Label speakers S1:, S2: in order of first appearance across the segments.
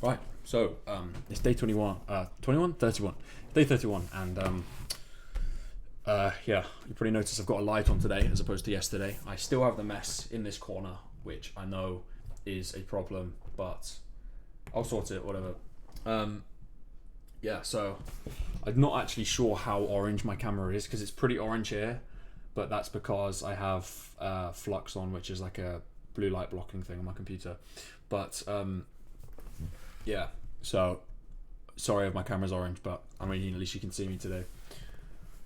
S1: Right, so it's day 21, 21, 31, day 31, and yeah, you probably noticed I've got a light on today as opposed to yesterday. I still have the mess in this corner, which I know is a problem, but I'll sort it, whatever. Um, yeah, so I'm not actually sure how orange my camera is because it's pretty orange here, but that's because I have Flux on, which is like a blue light blocking thing on my computer. But yeah, so sorry if my camera's orange, but I mean at least you can see me today.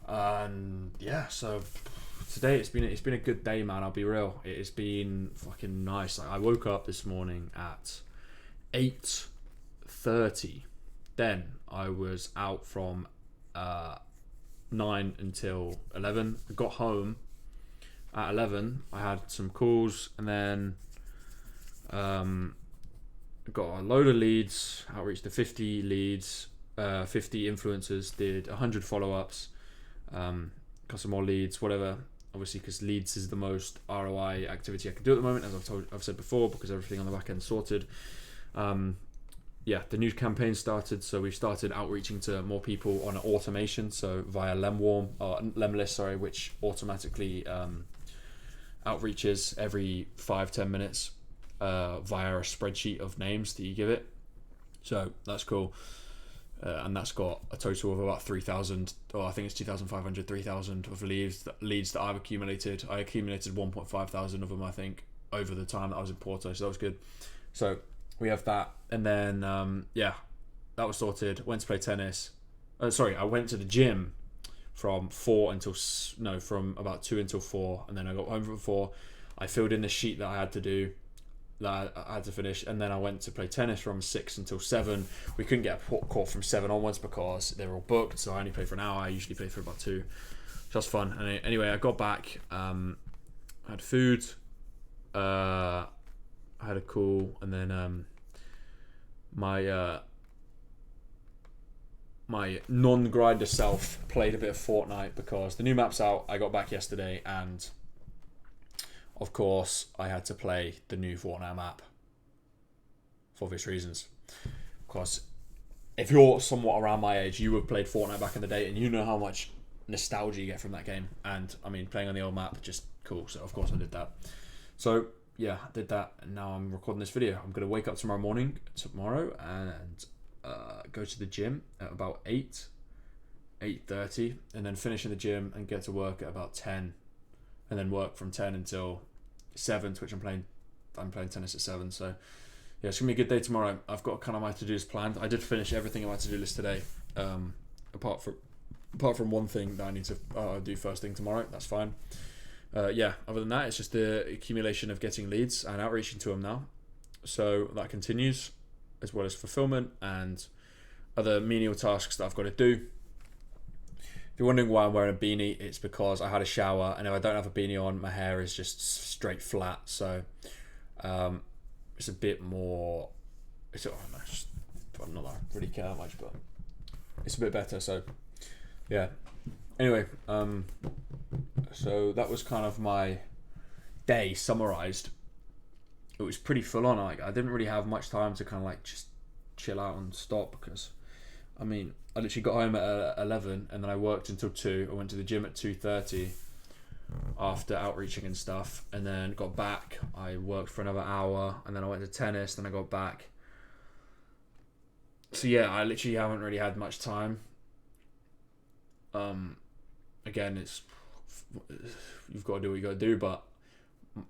S1: And yeah, so today it's been a good day, man. I'll be real. It has been fucking nice. I woke up this morning at 8:30. Then I was out from 9 until 11. I got home at 11. I had some calls and then got a load of leads, outreach to 50 leads, 50 influencers, did 100 follow-ups, got some more leads, whatever. Obviously, because leads is the most ROI activity I can do at the moment, as I've said before, because everything on the back end sorted. Yeah, the new campaign started, so we've started outreaching to more people on an automation, so via Lemlist, sorry, which automatically outreaches every 5-10 minutes via a spreadsheet of names that you give it. So that's cool. And that's got a total of about 3,000, or I think it's 2,500, 3,000 of leads that I've accumulated. I accumulated 1.5 thousand of them, I think, over the time that I was in Porto, so that was good. So we have that, and then yeah, that was sorted. Went to play tennis. I went to the gym from from about 2 until 4, and then I got home from 4. I filled in the sheet that I had to do, that I had to finish, and then I went to play tennis from 6 until 7. We couldn't get a court from 7 onwards because they were all booked, so I only played for an hour. I usually play for about 2. Just fun. And anyway, I got back, I had food, I had a call, and then my non-grinder self played a bit of Fortnite because the new map's out. I got back yesterday, and of course I had to play the new Fortnite map for obvious reasons. Of course, if you're somewhat around my age, you have played Fortnite back in the day, and you know how much nostalgia you get from that game. And I mean, playing on the old map, just cool. So of course I did that. So yeah, I did that, and now I'm recording this video. I'm gonna wake up tomorrow morning, and go to the gym at about 8:30, and then finish in the gym and get to work at about 10, and then work from 10 until 7, to which I'm playing tennis at 7. So yeah, it's gonna be a good day tomorrow. I've got kind of my to-dos planned. I did finish everything on my to-do list today, apart from one thing that I need to do first thing tomorrow. That's fine. Yeah, other than that, it's just the accumulation of getting leads and outreaching to them now. So that continues, as well as fulfillment and other menial tasks that I've got to do. If you're wondering why I'm wearing a beanie, it's because I had a shower, and if I don't have a beanie on, my hair is just straight flat. So it's a bit more. I'm not that I really care that much, but it's a bit better. So yeah. Anyway, so that was kind of my day summarized. It was pretty full on. Like, I didn't really have much time to kind of like just chill out and stop, because I mean, I literally got home at 11, and then I worked until 2. I went to the gym at 2:30 after outreaching and stuff, and then got back. I worked for another hour, and then I went to tennis. Then I got back. So yeah, I literally haven't really had much time. Again, you've got to do what you got to do, but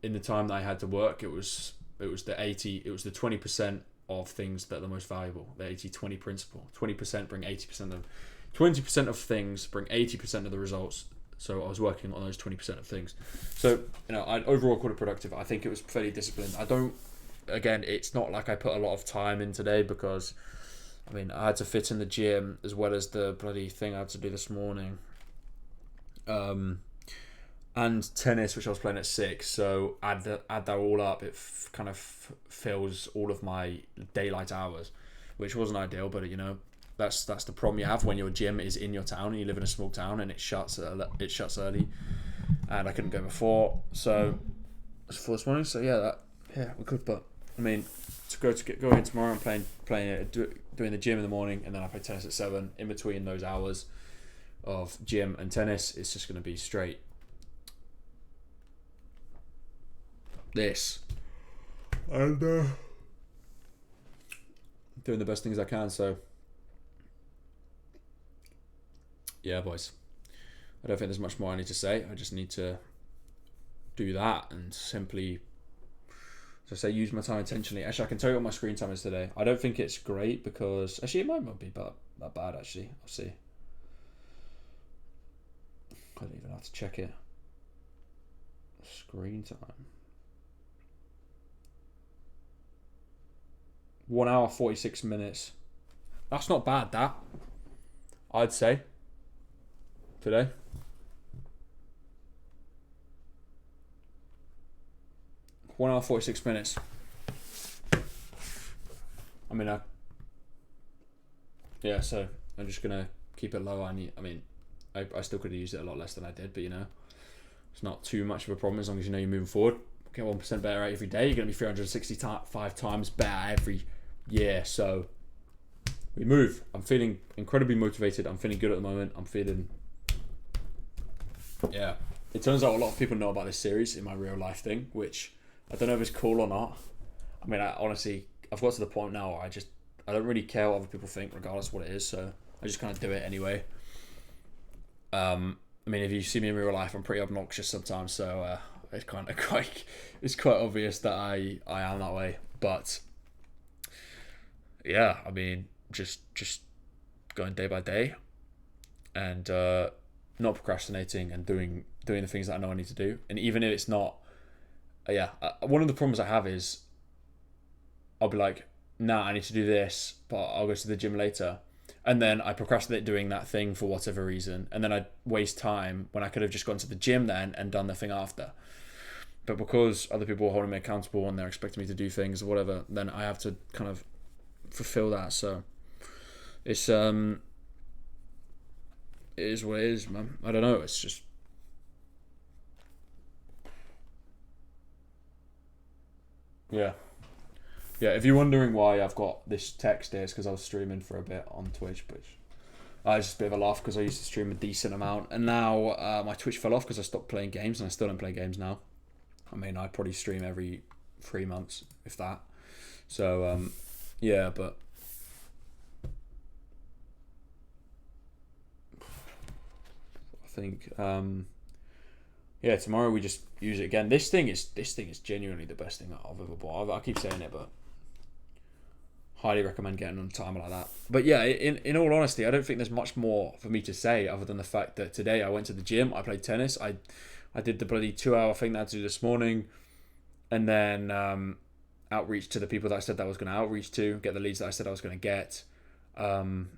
S1: in the time that I had to work, it was the 20% of things that are the most valuable. The 80-20 principle. 20% bring 80% of 20% of things bring 80% of the results. So I was working on those 20% of things. So I overall called it productive. I think it was fairly disciplined. It's not like I put a lot of time in today, because I mean, I had to fit in the gym as well as the bloody thing I had to do this morning. And tennis, which I was playing at 6. So add that all up, it kind of fills all of my daylight hours, which wasn't ideal, but that's the problem you have when your gym is in your town and you live in a small town and it shuts early, and I couldn't go before, so it's full this morning. So yeah, we're good. But I mean, go in tomorrow and doing the gym in the morning, and then I play tennis at 7. In between those hours of gym and tennis, it's just going to be straight this. And doing the best things I can. So yeah, boys, I don't think there's much more I need to say. I just need to do that and simply, as I say, use my time intentionally. Actually, I can tell you what my screen time is today. I don't think it's great because actually it might not be that bad. Actually, I'll see. I don't even have to check it. Screen time. 1 hour 46 minutes. That's not bad. That I'd say today. One hour 46 minutes. I mean, yeah. So I'm just gonna keep it low. I still could have used it a lot less than I did, but you know, it's not too much of a problem as long as you know you're moving forward. Get 1% better every day. You're gonna be 365 times better every year. So we move. I'm feeling incredibly motivated. I'm feeling good at the moment. I'm feeling, yeah. It turns out a lot of people know about this series in my real life thing, which I don't know if it's cool or not. I mean, honestly, I've got to the point now where I don't really care what other people think, regardless of what it is. So I just kind of do it anyway. I mean, if you see me in real life, I'm pretty obnoxious sometimes. So it's kind of quite obvious that I am that way. But yeah, I mean, just going day by day, and not procrastinating and doing the things that I know I need to do. And even if it's not, one of the problems I have is I'll be like, nah, I need to do this, but I'll go to the gym later. And then I procrastinate doing that thing for whatever reason. And then I waste time when I could have just gone to the gym then and done the thing after. But because other people are holding me accountable and they're expecting me to do things or whatever, then I have to kind of fulfill that. So it's it is what it is, man. I don't know. It's just, yeah. Yeah, if you're wondering why I've got this text here, it's because I was streaming for a bit on Twitch, but it's just a bit of a laugh because I used to stream a decent amount, and now my Twitch fell off because I stopped playing games, and I still don't play games now. I mean, I probably stream every 3 months, if that. So, yeah, but I think, yeah, tomorrow we just use it again. This thing is genuinely the best thing that I've ever bought. I keep saying it, but highly recommend getting on a timer like that. But yeah, in all honesty, I don't think there's much more for me to say other than the fact that today I went to the gym, I played tennis, I did the bloody 2-hour thing that I had to do this morning, and then outreach to the people that I said that I was going to outreach to, get the leads that I said I was going to get, and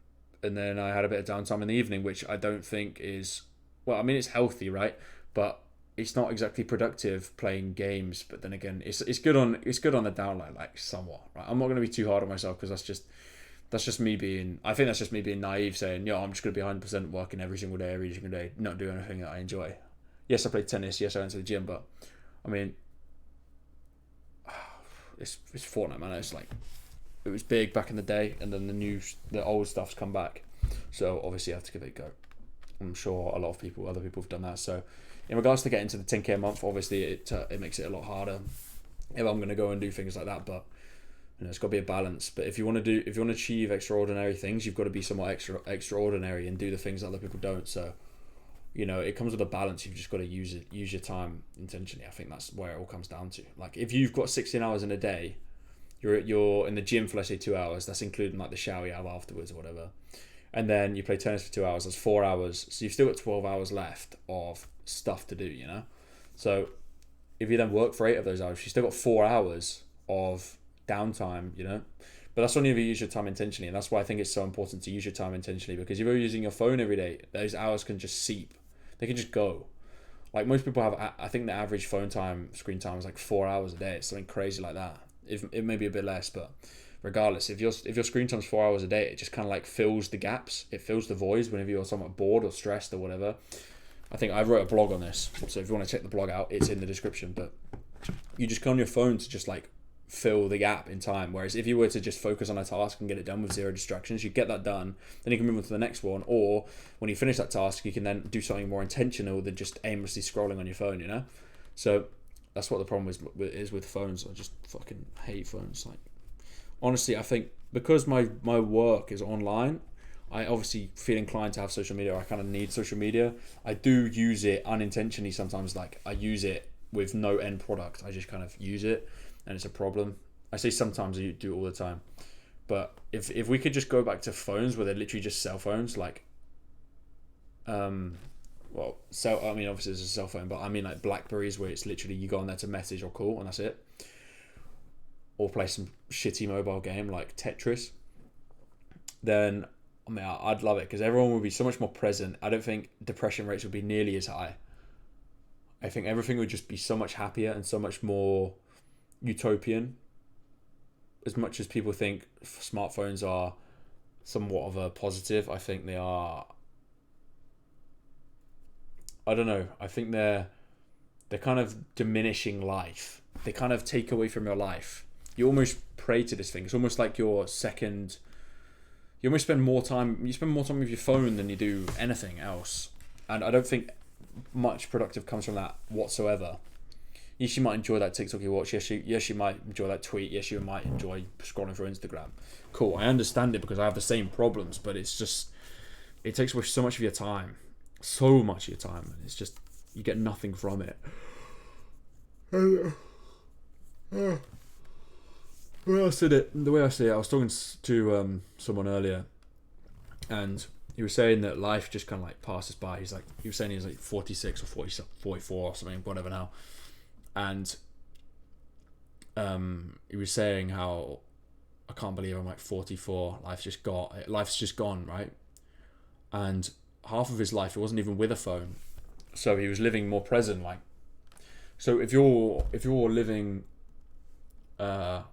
S1: then I had a bit of downtime in the evening, which I don't think is, well, I mean, it's healthy, right? But it's not exactly productive playing games. But then again, it's good on the downline, like somewhat, right? I'm not going to be too hard on myself because that's just me being, I think that's just me being naive, saying, I'm just going to be 100% working every single day, not doing anything that I enjoy. Yes, I played tennis. Yes, I went to the gym, but I mean, it's Fortnite, man. It's like, it was big back in the day, and then the old stuff's come back. So obviously, I have to give it a go. I'm sure other people have done that. So in regards to getting to the 10k a month, obviously it makes it a lot harder if I'm going to go and do things like that. But it's got to be a balance. But if you want to achieve extraordinary things, you've got to be somewhat extraordinary and do the things that other people don't. So it comes with a balance. You've just got to use your time intentionally. I think that's where it all comes down to. Like, if you've got 16 hours in a day, you're in the gym for, let's say, 2 hours. That's including like the shower you have afterwards or whatever. And then you play tennis for 2 hours. That's 4 hours. So you've still got 12 hours left of stuff to do. So if you then work for 8 of those hours, you've still got 4 hours of downtime. But that's only if you use your time intentionally, and that's why I think it's so important to use your time intentionally. Because if you're using your phone every day, those hours can just seep. They can just go. Like, most people have, I think the average screen time is like 4 hours a day. It's something crazy like that. It may be a bit less, but regardless, if your screen time's 4 hours a day, it just kind of like fills the gaps. It fills the voids whenever you're somewhat bored or stressed or whatever. I think I wrote a blog on this, so if you want to check the blog out, it's in the description. But you just go on your phone to just like fill the gap in time. Whereas if you were to just focus on a task and get it done with zero distractions, you get that done, then you can move on to the next one. Or when you finish that task, you can then do something more intentional than just aimlessly scrolling on your phone, you know? So that's what the problem is with phones. I just fucking hate phones. Like, honestly, I think because my work is online, I obviously feel inclined to have social media. I kind of need social media. I do use it unintentionally sometimes. Like, I use it with no end product. I just kind of use it, and it's a problem. I say sometimes, I do it all the time. But if we could just go back to phones where they're literally just cell phones, like, I mean, obviously it's a cell phone, but I mean like Blackberries where it's literally you go on there to message or call and that's it. Or play some shitty mobile game like Tetris. Then, I mean, I'd love it because everyone would be so much more present. I don't think depression rates would be nearly as high. I think everything would just be so much happier and so much more utopian. As much as people think smartphones are somewhat of a positive, I think they are. I don't know. I think they're kind of diminishing life. They kind of take away from your life. You almost pray to this thing. It's almost like your second. You almost spend more time. You spend more time with your phone than you do anything else. And I don't think much productive comes from that whatsoever. Yes, you might enjoy that TikTok you watch. Yes, you might enjoy that tweet. Yes, you might enjoy scrolling through Instagram. Cool, I understand it because I have the same problems, but it's just, it takes away so much of your time. So much of your time. And it's just, you get nothing from it. The way I said it, I was talking to someone earlier, and he was saying that life just kind of like passes by. He was saying he was like 46 or 44 or something, whatever now. And he was saying how, I can't believe I'm like 44. Life's just gone, right? And half of his life, it wasn't even with a phone, so he was living more present. Like, so if you're living, you're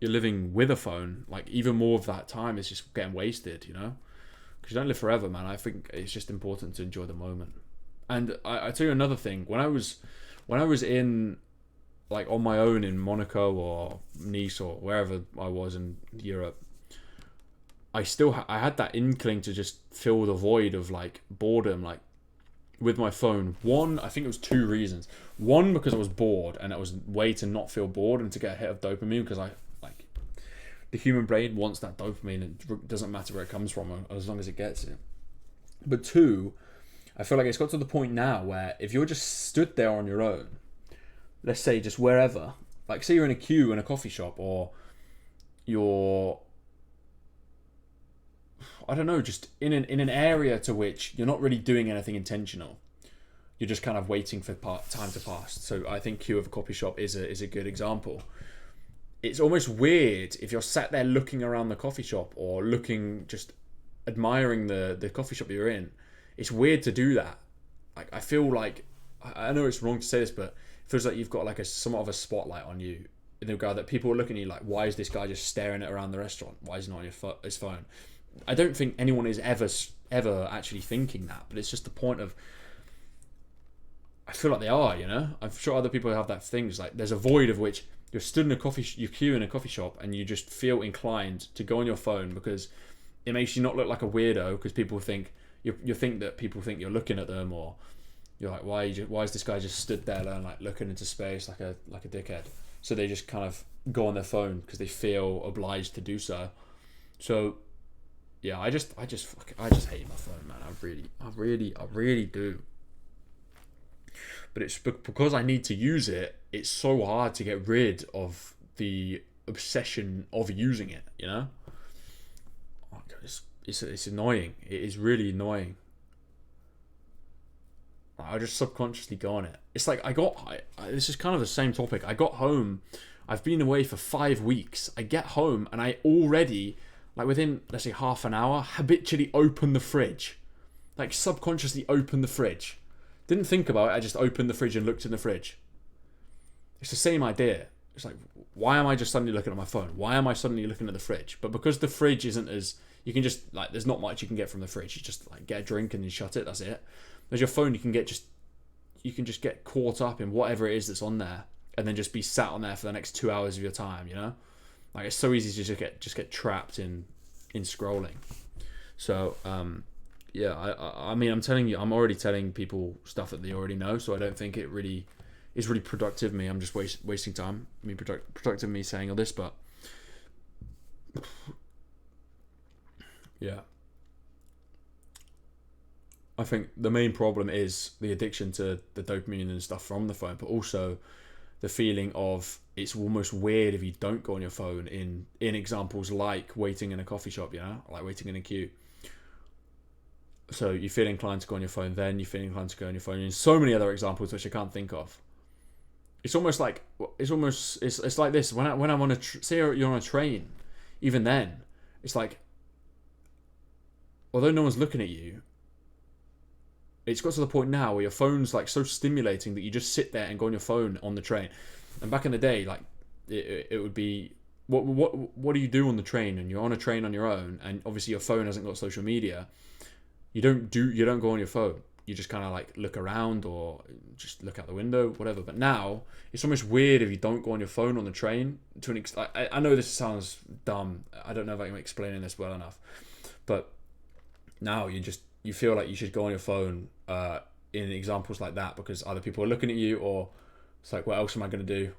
S1: living with a phone, like even more of that time is just getting wasted, you know? Because you don't live forever, man. I think it's just important to enjoy the moment. And I tell you another thing. When I was in, like, on my own in Monaco or Nice or wherever I was in Europe, I still I had that inkling to just fill the void of like boredom, like with my phone. One, I think it was two reasons. One, because I was bored, and it was a way to not feel bored and to get a hit of dopamine, because the human brain wants that dopamine, and it doesn't matter where it comes from as long as it gets it. But two, I feel like it's got to the point now where if you're just stood there on your own, let's say just wherever, like say you're in a queue in a coffee shop, or you're, I don't know, just in an area to which you're not really doing anything intentional. You're just kind of waiting for time to pass. So I think queue of a coffee shop is a good example. It's almost weird if you're sat there looking around the coffee shop or just admiring the coffee shop you're in. It's weird to do that. Like, I feel like, I know it's wrong to say this, but it feels like you've got like somewhat of a spotlight on you in the regard that people are looking at you like, why is this guy just staring at around the restaurant? Why is he not on his phone? I don't think anyone is ever actually thinking that, but it's just the point of, I feel like they are, you know? I'm sure other people have that thing. It's like there's a void of which you're stood in you queue in a coffee shop, and you just feel inclined to go on your phone because it makes you not look like a weirdo, because people think you think that people think you're looking at them, or you're like, why is this guy just stood there like looking into space like a dickhead? So they just kind of go on their phone because they feel obliged to do so. So yeah, I just hate my phone, man. I really do. But it's because I need to use it. It's so hard to get rid of the obsession of using it. You know, it's annoying. It is really annoying. I just subconsciously go on it. It's like this is kind of the same topic. I got home. I've been away for 5 weeks. I get home and I already, like within, let's say, half an hour, habitually open the fridge. Like subconsciously open the fridge. Didn't think about it, I just opened the fridge and looked in the fridge. It's the same idea. It's like, why am I just suddenly looking at my phone? Why am I suddenly looking at the fridge? But because the fridge isn't as, you can just, like, there's not much you can get from the fridge. You just, like, get a drink and you shut it, that's it. There's your phone, you can just get caught up in whatever it is that's on there. and then just be sat on there for the next 2 hours of your time, you know? Like, it's so easy to just get trapped in scrolling. So yeah, I mean, I'm already telling people stuff that they already know, so I don't think it really is really productive. Me, I'm just wasting time. Productive me saying all this, but yeah, I think the main problem is the addiction to the dopamine and stuff from the phone, but also the feeling of it's almost weird if you don't go on your phone in examples like waiting in a coffee shop, you know, like waiting in a queue. So you feel inclined to go on your phone, then you feel inclined to go on your phone. And so many other examples which I can't think of. It's almost like it's like this when I'm on say you're on a train, even then it's like, although no one's looking at you, it's got to the point now where your phone's like so stimulating that you just sit there and go on your phone on the train. And back in the day, like it would be what do you do on the train? And you're on a train on your own, and obviously your phone hasn't got social media. You don't go on your phone. You just kind of like look around or just look out the window, whatever. But now it's almost weird if you don't go on your phone on the train. I know this sounds dumb. I don't know if I'm explaining this well enough, but now you feel like you should go on your phone in examples like that because either people are looking at you or it's like, what else am I going to do?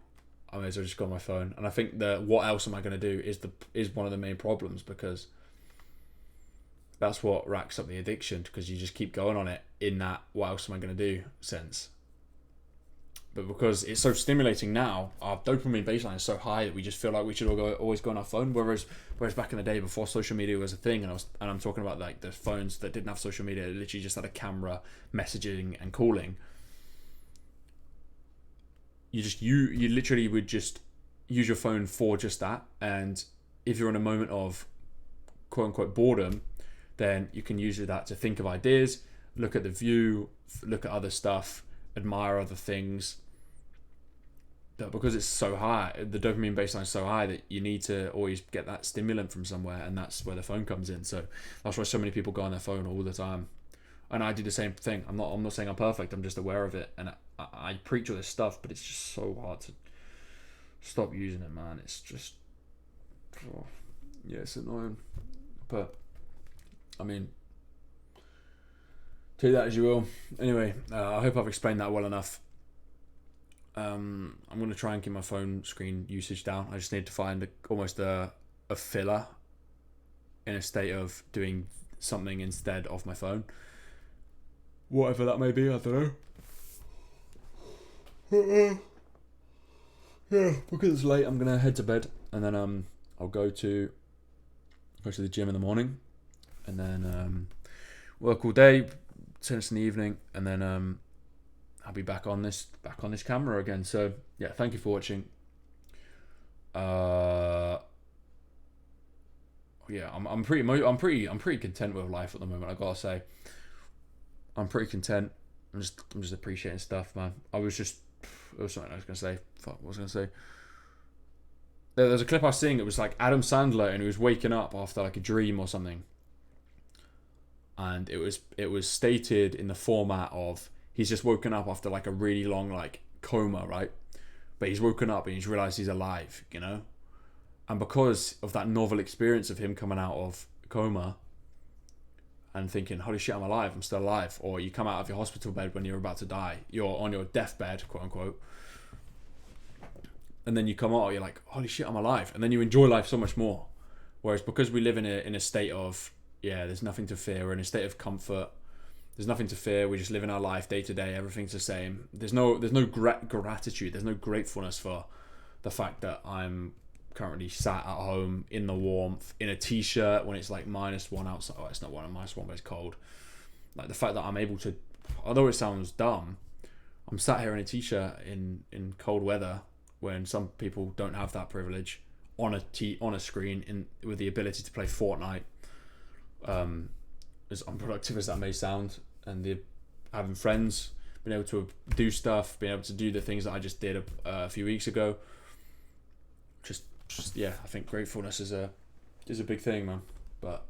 S1: I may as well just go on my phone. And I think that what else am I going to do is one of the main problems, because that's what racks up the addiction, because you just keep going on it in that what else am I going to do sense. But because it's so stimulating now, our dopamine baseline is so high that we just feel like we should always go on our phone. Whereas back in the day, before social media was a thing, and I'm talking about like the phones that didn't have social media, it literally just had a camera, messaging and calling. You literally would just use your phone for just that. And if you're in a moment of quote unquote boredom, then you can use that to think of ideas, look at the view, look at other stuff, admire other things. But because it's so high, the dopamine baseline is so high that you need to always get that stimulant from somewhere, and that's where the phone comes in. So that's why so many people go on their phone all the time. And I do the same thing. I'm not saying I'm perfect. I'm just aware of it, and I preach all this stuff, but it's just so hard to stop using it, man. It's just, yeah, it's annoying. But I mean, take that as you will. Anyway, I hope I've explained that well enough. I'm going to try and keep my phone screen usage down. I just need to find almost a filler in a state of doing something instead of my phone. Whatever that may be, I don't know. Yeah, because it's late, I'm going to head to bed, and then I'll go to the gym in the morning, and then work all day, tennis in the evening, and then I'll be back on this camera again. So yeah, thank you for watching. Yeah, I'm pretty content with life at the moment. I gotta say, I'm pretty content. I'm just appreciating stuff, man. There was something I was gonna say. Fuck, what was I gonna say? There's a clip I was seeing. It was like Adam Sandler, and he was waking up after like a dream or something. And it was stated in the format of he's just woken up after like a really long like coma, right? But he's woken up and he's realized he's alive, you know? And because of that novel experience of him coming out of coma and thinking, holy shit, I'm alive, I'm still alive. Or you come out of your hospital bed when you're about to die. You're on your deathbed, quote unquote. And then you come out, you're like, holy shit, I'm alive. And then you enjoy life so much more. Whereas because we live in a state of, yeah, there's nothing to fear. We're in a state of comfort. There's nothing to fear. We just live in our life day to day. Everything's the same. There's no gratitude. There's no gratefulness for the fact that I'm currently sat at home in the warmth in a t-shirt when it's like -1 outside. Oh, it's not -1, but it's cold. Like the fact that I'm able to, although it sounds dumb, I'm sat here in a t-shirt in cold weather when some people don't have that privilege on a screen with the ability to play Fortnite. As unproductive as that may sound, and having friends, being able to do stuff, being able to do the things that I just did a few weeks ago. Just yeah, I think gratefulness is a big thing, man. But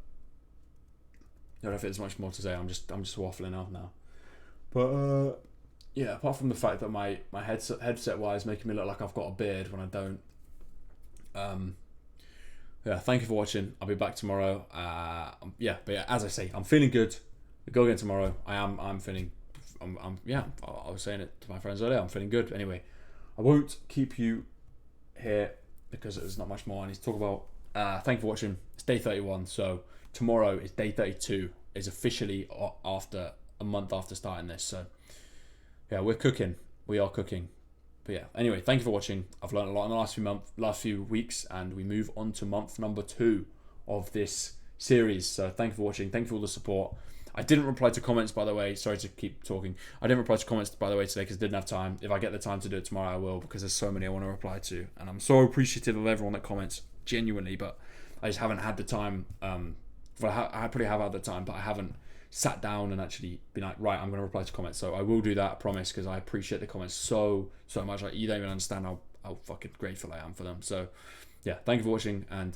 S1: I don't know if there's much more to say. I'm just waffling off now. But yeah, apart from the fact that my headset wise making me look like I've got a beard when I don't. Yeah, thank you for watching. I'll be back tomorrow. But yeah, as I say, I'm feeling good. We go again tomorrow. I'm feeling. I was saying it to my friends earlier. I'm feeling good. Anyway, I won't keep you here because there's not much more I need to talk about. Thank you for watching. It's day 31, so tomorrow is day 32. Is officially after a month after starting this. So yeah, we're cooking. We are cooking. But yeah, anyway, thank you for watching. I've learned a lot in the last few weeks, and we move on to month number 2 of this series. So thank you for watching. Thank you for all the support. I didn't reply to comments, by the way. Sorry to keep talking. I didn't reply to comments, by the way, today because I didn't have time. If I get the time to do it tomorrow, I will, because there's so many I want to reply to. And I'm so appreciative of everyone that comments, genuinely, but I just haven't had the time. I probably have had the time, but I haven't sat down and actually been like, right, I'm going to reply to comments. So I will do that, I promise, because I appreciate the comments so much. Like, you don't even understand how fucking grateful I am for them. So yeah, thank you for watching, and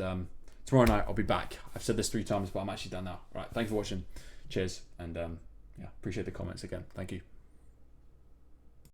S1: tomorrow night I'll be back. I've said this 3 times, but I'm actually done now. Right, thank you for watching. Cheers, and appreciate the comments again. Thank you.